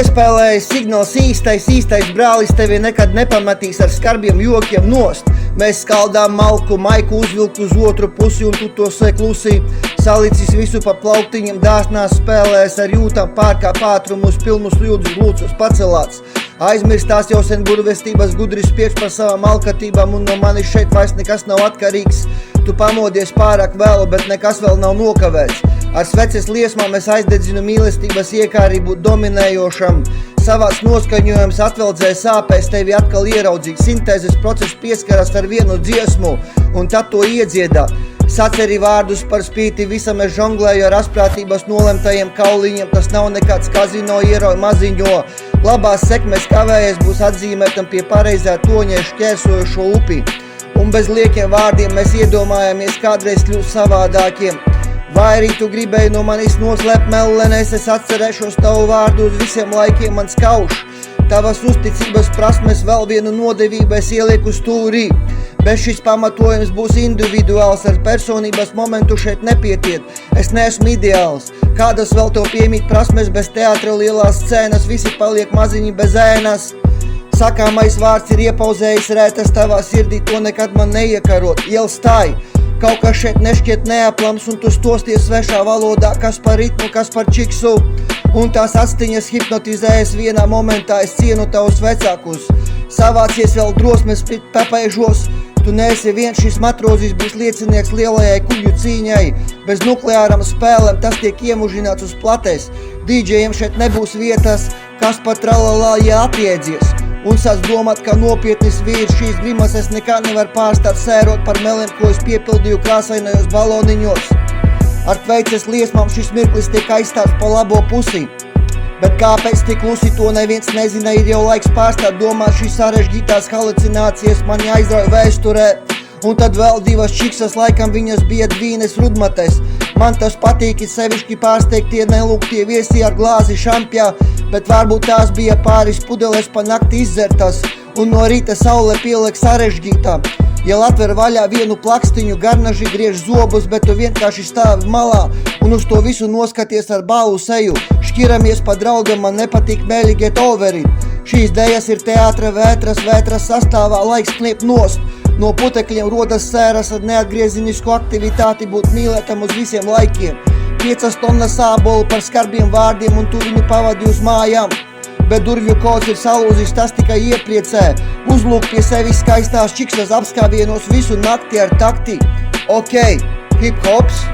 Piespēlējis signāls īstais brālis tevi nekad nepamatīs ar skarbiem jokiem nost. Mēs skaldām malku, maiku uzvilkt uz otru pusi un tu to klusi. Salicis visu pa plauktiņam, dāsnās spēlēs ar jūtām pārkāp ātrumus, pilnus ļūdus glūcus pacelāts. Aizmirstās jau sen burvestības, gudri spiež par savām alkatībām un no manis šeit vairs nekas nav atkarīgs. Tu pamodies pārāk vēlu, bet nekas vēl nav nokavēts. Ar sveces liesmām es aizdedzinu mīlestības iekārību dominējošam. Savāds noskaņojums atveldzēja sāpēs, tevi atkal ieraudzīt. Sintēzes process pieskaras ar vienu dziesmu un tad to iedziedā. Saceri vārdus par spīti visam, es žonglēju ar asprātības nolemtajiem kauliņiem. Tas nav nekāds kazino ierauj maziņo. Labās sekmes kavējies būs atzīmētam pie pareizā toņa šķērsojušo upi. Un bez liekiem vārdiem mēs iedomājamies kādreiz kļūst savādākiem. Vai arī tu gribēji no manis noslēpt mellenēs, es atcerēšos tavu vārdu uz visiem laikiem man skauš. Tavas uzticības prasmes vēl vienu nodevību es ielieku stūrī. Bez šis pamatojums būs individuāls, ar personības momentu šeit nepietiek. Es neesmu ideāls. Kādas vēl tev piemīt prasmes bez teātra lielās scēnas, visi paliek maziņi bez ēnas. Sakāmais vārds ir iepauzējis rētas tavā sirdī, to nekad man neiekarot. Ielstāj! Kaut kas šeit nešķiet neaplams un tu stosties svešā valodā, kas par ritmu, kas par čiksu. Un tās astiņas hipnotizējas vienā momentā, es cienu tavus vecākus. Savācies vēl drosmes papaižos, tu neesi viens, šis matrozis būs liecinieks lielajai kuģu cīņai. Bez nukleāram spēlēm tas tiek iemužināts uz platēs. DJiem šeit nebūs vietas, kas pat tralalā jāapiedzies. Un sāc domāt, ka nopietnis vīrs šīs grimases nekā nevar pārstāt sērot par meliem, ko es piepildīju krāsainajos baloniņos. Ar tveices liesmām šis mirklis tiek aizstāts pa labo pusi. Bet kāpēc tik klusi, to neviens nezina, ir jau laiks pārstāt domāt, šīs sarežģītās halucinācijas mani aizrauj vēsturē. Un tad vēl divas čiksas, laikam viņas bija dvīnes rudmatēs. Man tas patīk, sevišķi pārsteigtie nelūgtie viesi ar glāzi šampjā, bet varbūt tās bija pāris pudeles pa nakti izzertas, un no rīta saule pieliek sarežģītā. Ja atver vaļā vienu plakstiņu, garnaži griež zobus, bet tu vienkārši stāvi malā, un uz to visu noskaties ar bālu seju. Šķiramies pa draugam, man nepatīk mēļi get over it. Šīs dejas ir teātra vētras sastāvā, laiks kniep nost. No putekļiem rodas sēras ar neatgriezinisku aktivitāti būt mīlētam uz visiem laikiem. 5 tonnas ābolu par skarbiem vārdiem un tu viņu pavadi uz mājām. Bet durvju kods ir salūzis, tas tikai iepriecē. Uzlūk pie sevis skaistās čiksas apskāvienos visu nakti ar takti. Ok, hip hops.